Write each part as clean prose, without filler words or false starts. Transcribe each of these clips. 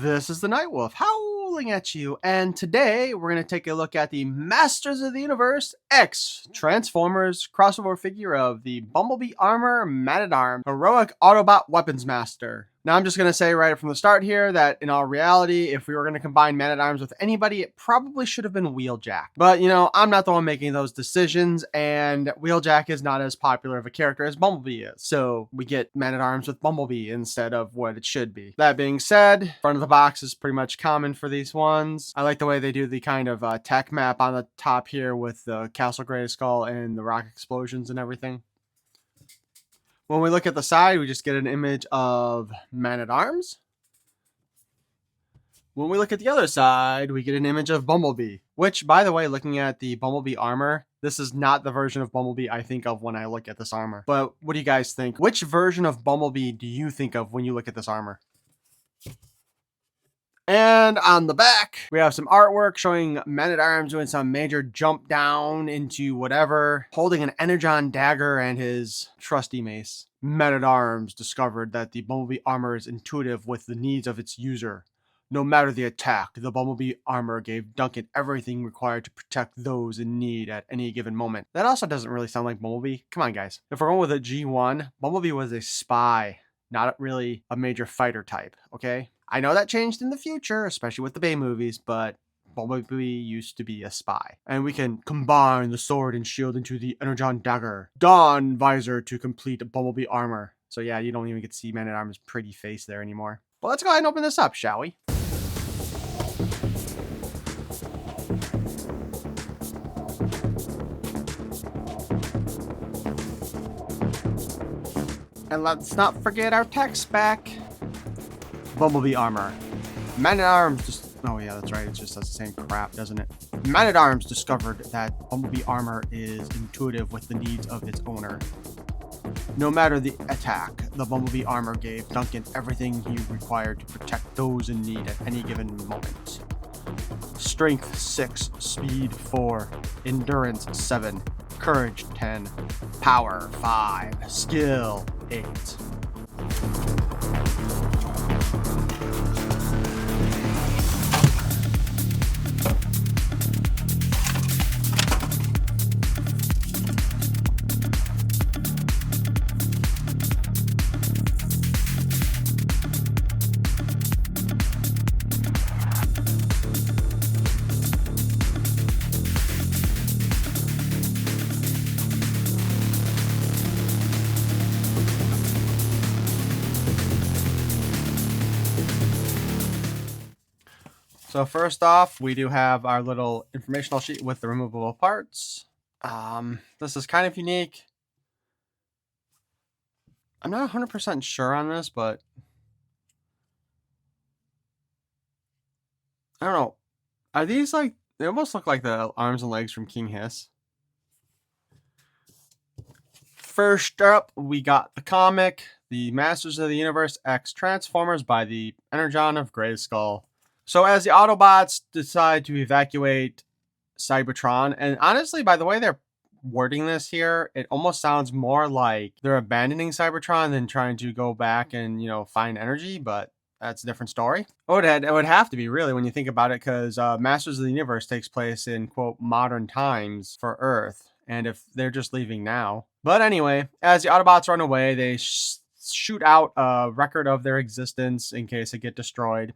This is the Nightwolf howling at you, and today we're going to take a look at the Masters of the Universe X Transformers crossover figure of the Bumblebee Armor Man-at-Arms Heroic Autobot Weapons Master. Now I'm just going to say right from the start here that in all reality, if we were going to combine Man-at-Arms with anybody, it probably should have been Wheeljack. But, you know, I'm not the one making those decisions, and Wheeljack is not as popular of a character as Bumblebee is. So we get Man-at-Arms with Bumblebee instead of what it should be. That being said, front of the box is pretty much common for these ones. I like the way they do the kind of tech map on the top here with the Castle Grayskull and the rock explosions and everything. When we look at the side, we just get an image of Man-at-Arms. When we look at the other side, we get an image of Bumblebee, which, by the way, looking at the Bumblebee armor, this is not the version of Bumblebee I think of when I look at this armor. But what do you guys think? Which version of Bumblebee do you think of when you look at this armor? And on the back, we have some artwork showing Man-at-Arms doing some major jump down into whatever, holding an Energon dagger and his trusty mace. Man-at-Arms discovered that the Bumblebee armor is intuitive with the needs of its user. No matter the attack, the Bumblebee armor gave Duncan everything required to protect those in need at any given moment. That also doesn't really sound like Bumblebee. Come on, guys. If we're going with a G1, Bumblebee was a spy, not really a major fighter type, okay? I know that changed in the future, especially with the Bay movies, but Bumblebee used to be a spy. And we can combine the sword and shield into the Energon dagger. Dawn visor to complete Bumblebee armor. So yeah, you don't even get to see Man-at-Arms' pretty face there anymore. But let's go ahead and open this up, shall we? And let's not forget our text back. Bumblebee armor. Man-at-Arms just... Oh yeah, that's right. It just does the same crap, doesn't it? Man-at-Arms discovered that Bumblebee armor is intuitive with the needs of its owner. No matter the attack, the Bumblebee armor gave Duncan everything he required to protect those in need at any given moment. Strength 6, Speed 4, Endurance 7, Courage 10, Power 5, Skill 8. So first off, we do have our little informational sheet with the removable parts. This is kind of unique. I'm not 100% sure on this, but I don't know. Are these like, they almost look like the arms and legs from King Hiss. First up, we got the comic, The Masters of the Universe X Transformers by the Energon of Grayskull. So as the Autobots decide to evacuate Cybertron, and honestly, by the way they're wording this here, it almost sounds more like they're abandoning Cybertron than trying to go back and, you know, find energy, but that's a different story. It would have to be, really, when you think about it, because Masters of the Universe takes place in, quote, modern times for Earth, and if they're just leaving now. But anyway, as the Autobots run away, they shoot out a record of their existence in case they get destroyed.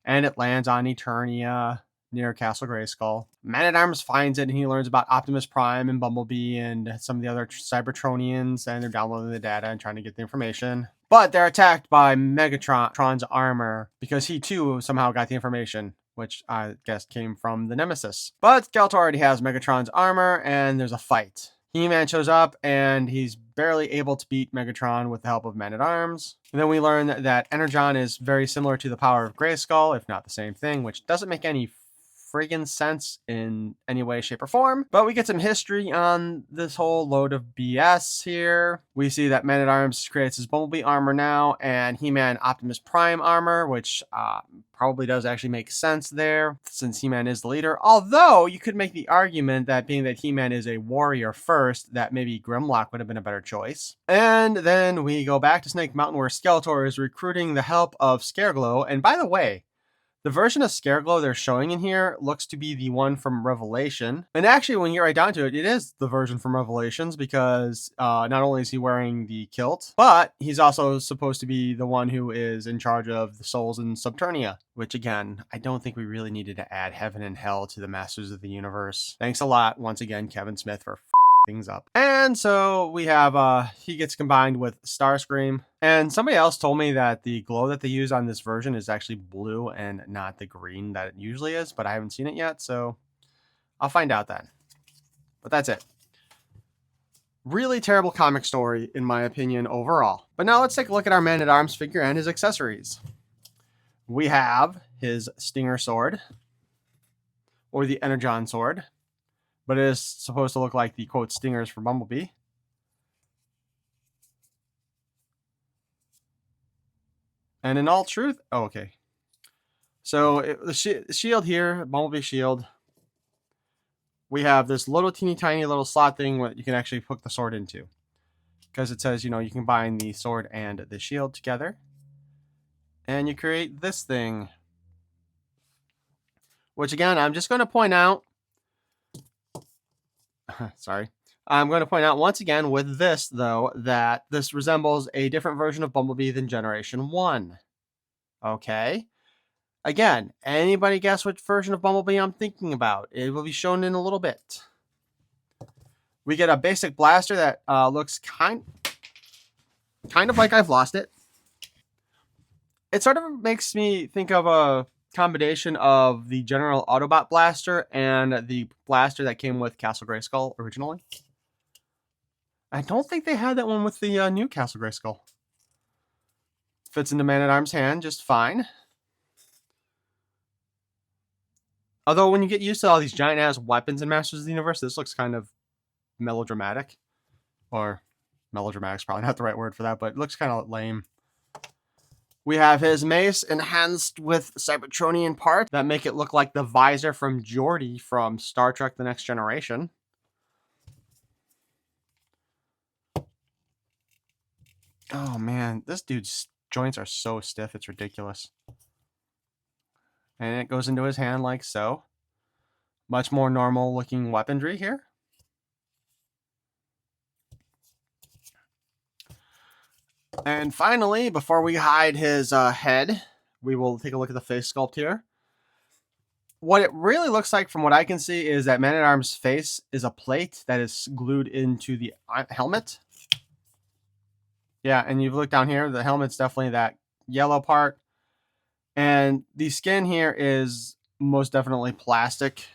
And it lands on Eternia near Castle Grayskull. Man-at-Arms finds it and he learns about Optimus Prime and Bumblebee and some of the other Cybertronians, and they're downloading the data and trying to get the information. But they're attacked by Megatron's armor because he too somehow got the information, which I guess came from the Nemesis. But Skeletor already has Megatron's armor and there's a fight. He-Man shows up and he's barely able to beat Megatron with the help of Man-at-Arms. And then we learn that Energon is very similar to the power of Grayskull, if not the same thing, which doesn't make any friggin' sense in any way, shape, or form. But we get some history on this whole load of BS here. We see that Man-at-Arms creates his Bumblebee armor now, and He-Man Optimus Prime armor, which probably does actually make sense there, since He-Man is the leader. Although, you could make the argument that being that He-Man is a warrior first, that maybe Grimlock would have been a better choice. And then we go back to Snake Mountain, where Skeletor is recruiting the help of Scareglow. And by the way, The version of Scareglow they're showing in here looks to be the one from Revelation. And actually, when you get right down to it, it is the version from Revelations because not only is he wearing the kilt, but he's also supposed to be the one who is in charge of the souls in Subternia. Which, again, I don't think we really needed to add heaven and hell to the Masters of the Universe. Thanks a lot, once again, Kevin Smith, for things up. And so we have he gets combined with Starscream, and somebody else told me that the glow that they use on this version is actually blue and not the green that it usually is, but I haven't seen it yet, so I'll find out then. But that's it. Really terrible comic story in my opinion overall. But now let's take a look at our Man-at-Arms figure and his accessories. We have his Stinger sword, or the Energon sword, but it is supposed to look like the, quote, stingers for Bumblebee. And in all truth, oh, okay. So the shield here, Bumblebee shield, we have this little teeny tiny little slot thing that you can actually hook the sword into. Because it says, you know, you combine the sword and the shield together. And you create this thing. Which again, I'm just going to point out, sorry. I'm going to point out once again with this, though, that this resembles a different version of Bumblebee than Generation 1. Okay? Again, anybody guess which version of Bumblebee I'm thinking about? It will be shown in a little bit. We get a basic blaster that looks kind of like I've lost it. It sort of makes me think of a combination of the General Autobot blaster and the blaster that came with Castle Grayskull originally. I don't think they had that one with the new Castle Grayskull. Fits into Man-at-Arms hand just fine. Although when you get used to all these giant-ass weapons in Masters of the Universe, this looks kind of melodramatic. Or melodramatic's probably not the right word for that, but it looks kind of lame. We have his mace enhanced with Cybertronian parts that make it look like the visor from Geordi from Star Trek The Next Generation. Oh man, this dude's joints are so stiff, it's ridiculous. And it goes into his hand like so. Much more normal looking weaponry here. And finally, before we hide his head, we will take a look at the face sculpt here. What it really looks like from what I can see is that Man-at-Arms' face is a plate that is glued into the helmet. Yeah, and you've looked down here, the helmet's definitely that yellow part. And the skin here is most definitely plastic.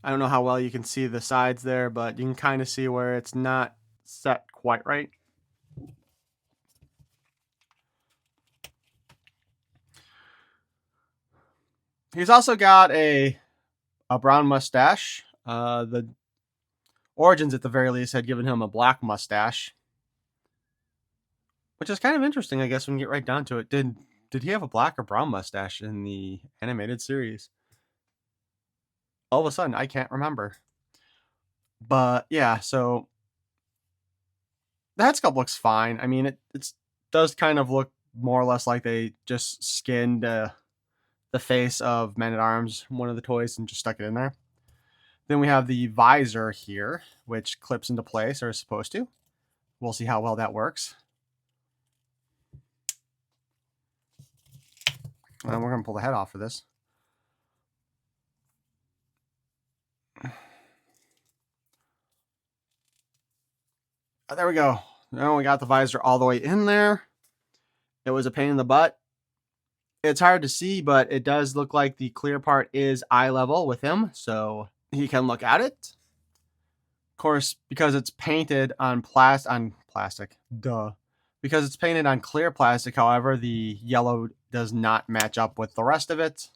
I don't know how well you can see the sides there, but you can kind of see where it's not set quite right. He's also got a brown mustache. The Origins, at the very least, had given him a black mustache. Which is kind of interesting, I guess, when you get right down to it. Did he have a black or brown mustache in the animated series? All of a sudden, I can't remember. But, yeah, so the head sculpt looks fine. I mean, it does kind of look more or less like they just skinned the face of Man-at-Arms, one of the toys, and just stuck it in there. Then we have the visor here, which clips into place, or is supposed to. We'll see how well that works. And we're going to pull the head off for this. There we go. Now we got the visor all the way in there. It was a pain in the butt. It's hard to see, but it does look like the clear part is eye level with him, so he can look at it. Of course, because it's painted on plastic, duh. Because it's painted on clear plastic, however, the yellow does not match up with the rest of it.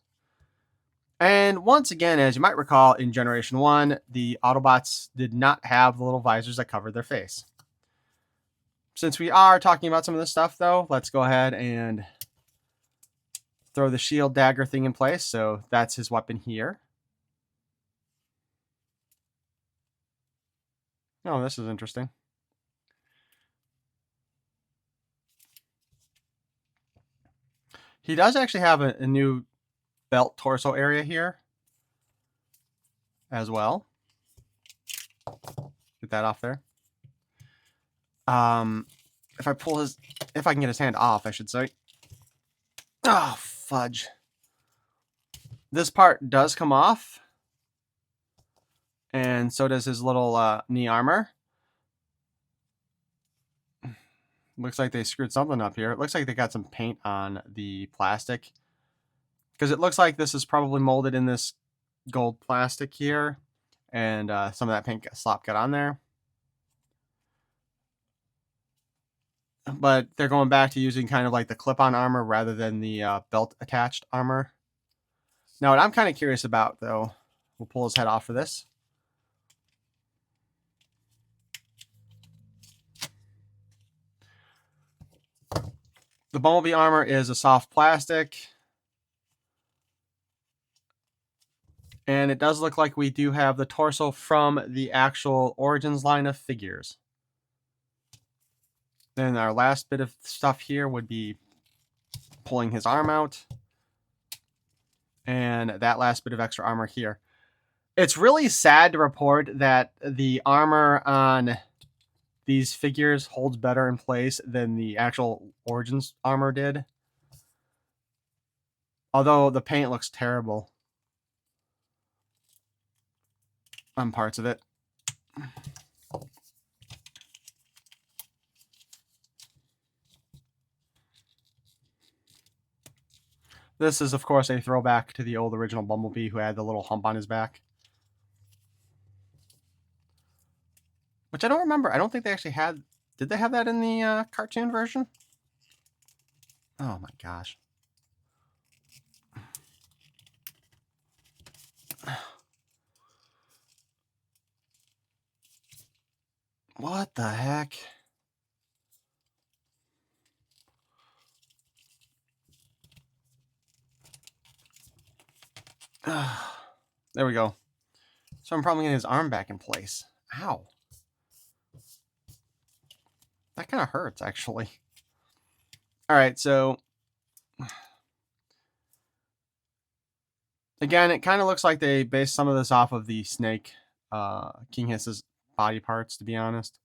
And once again, as you might recall, in Generation 1, the Autobots did not have the little visors that covered their face. Since we are talking about some of this stuff, though, let's go ahead and throw the shield dagger thing in place. So that's his weapon here. Oh, this is interesting. He does actually have a new belt torso area here as well. Get that off there. If I pull his, if I can get his hand off, I should say. Oh, fudge. This part does come off. And so does his little knee armor. Looks like they screwed something up here. It looks like they got some paint on the plastic. Because it looks like this is probably molded in this gold plastic here. And some of that paint slop got on there. But they're going back to using kind of like the clip-on armor rather than the belt-attached armor. Now, what I'm kind of curious about, though, we'll pull his head off for this. The Bumblebee armor is a soft plastic. And it does look like we do have the torso from the actual Origins line of figures. Then our last bit of stuff here would be pulling his arm out. And that last bit of extra armor here. It's really sad to report that the armor on these figures holds better in place than the actual Origins armor did. Although the paint looks terrible on parts of it. This is, of course, a throwback to the old original Bumblebee who had the little hump on his back. Which I don't remember. I don't think they actually had... Did they have that in the cartoon version? Oh my gosh. What the heck? There we go. So I'm probably getting his arm back in place. Ow. That kind of hurts, actually. All right, so... Again, it kind of looks like they based some of this off of the snake, King Hiss's body parts, to be honest.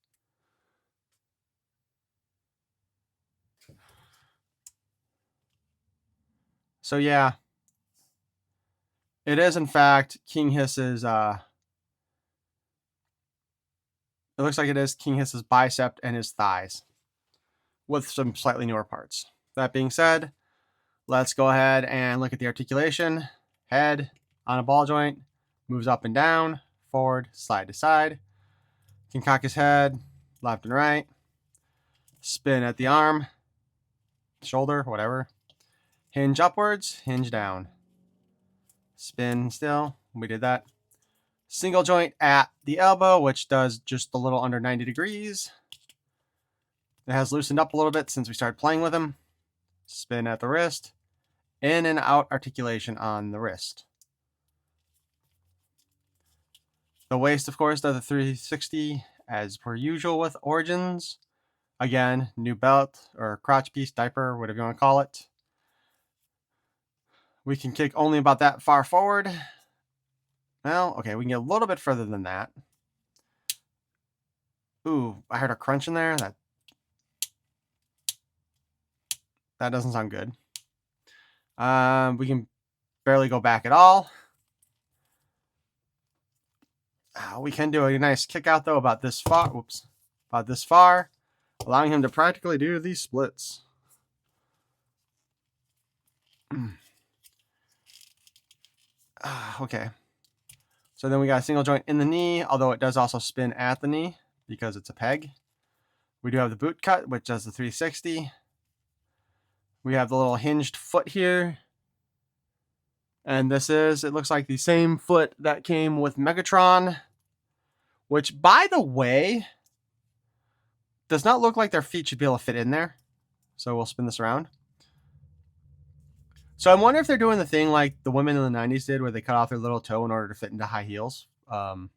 So yeah, it is in fact King Hiss's, it looks like it is King Hiss's bicep and his thighs with some slightly newer parts. That being said, let's go ahead and look at the articulation. Head on a ball joint, moves up and down, forward, slide to side. Can cock his head left and right. Spin at the arm, shoulder, whatever. Hinge upwards, hinge down. Spin still, we did that. Single joint at the elbow, which does just a little under 90 degrees. It has loosened up a little bit since we started playing with him. Spin at the wrist. In and out articulation on the wrist. The waist, of course, does a 360 as per usual with Origins. Again, new belt or crotch piece, diaper, whatever you want to call it. We can kick only about that far forward. Well, okay, we can get a little bit further than that. Ooh, I heard a crunch in there. That doesn't sound good. We can barely go back at all. We can do a nice kick out though about this far. Whoops, about this far, allowing him to practically do these splits. Okay. So then we got a single joint in the knee, although it does also spin at the knee because it's a peg. We do have the boot cut, which does the 360. We have the little hinged foot here. And this is, it looks like the same foot that came with Megatron. Which, by the way, does not look like their feet should be able to fit in there. So we'll spin this around. So I wonder if they're doing the thing like the women in the 90s did where they cut off their little toe in order to fit into high heels. You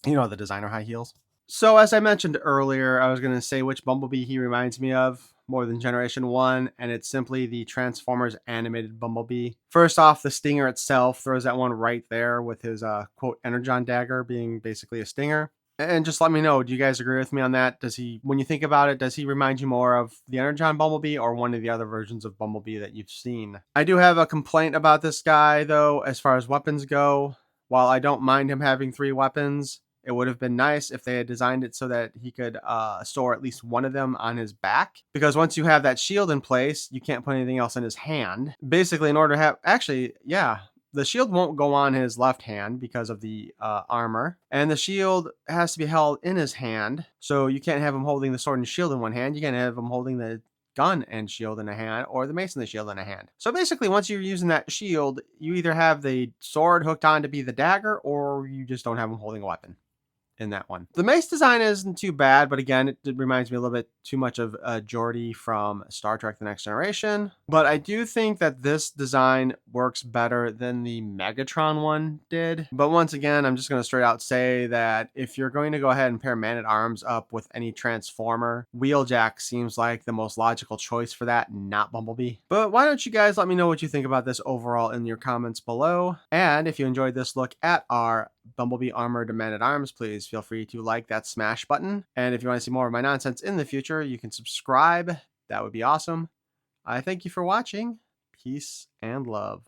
know, the designer high heels. So as I mentioned earlier, I was going to say which Bumblebee he reminds me of. more than Generation 1, and it's simply the Transformers animated Bumblebee. First off, the Stinger itself throws that one right there with his quote Energon dagger being basically a stinger. And just let me know, do you guys agree with me on that? Does he, when you think about it, does he remind you more of the Energon Bumblebee or one of the other versions of Bumblebee that you've seen? I do have a complaint about this guy, though, as far as weapons go. While I don't mind him having 3 weapons, it would have been nice if they had designed it so that he could store at least one of them on his back. Because once you have that shield in place, you can't put anything else in his hand. Basically, in order to have... Actually, yeah. The shield won't go on his left hand because of the armor. And the shield has to be held in his hand. So you can't have him holding the sword and shield in one hand. You can't have him holding the gun and shield in a hand, or the mace and the shield in a hand. So basically, once you're using that shield, you either have the sword hooked on to be the dagger, or you just don't have him holding a weapon in that one. The mace design isn't too bad, but again, it reminds me a little bit too much of Geordi from Star Trek The Next Generation. But I do think that this design works better than the Megatron one did. But once again, I'm just going to straight out say that if you're going to go ahead and pair Man-at-Arms up with any Transformer, Wheeljack seems like the most logical choice for that, not Bumblebee. But why don't you guys let me know what you think about this overall in your comments below. And if you enjoyed this look at our Bumblebee Armored Man-at-Arms, please feel free to like that smash button. And if you want to see more of my nonsense in the future, you can subscribe. That would be awesome. I thank you for watching. Peace and love.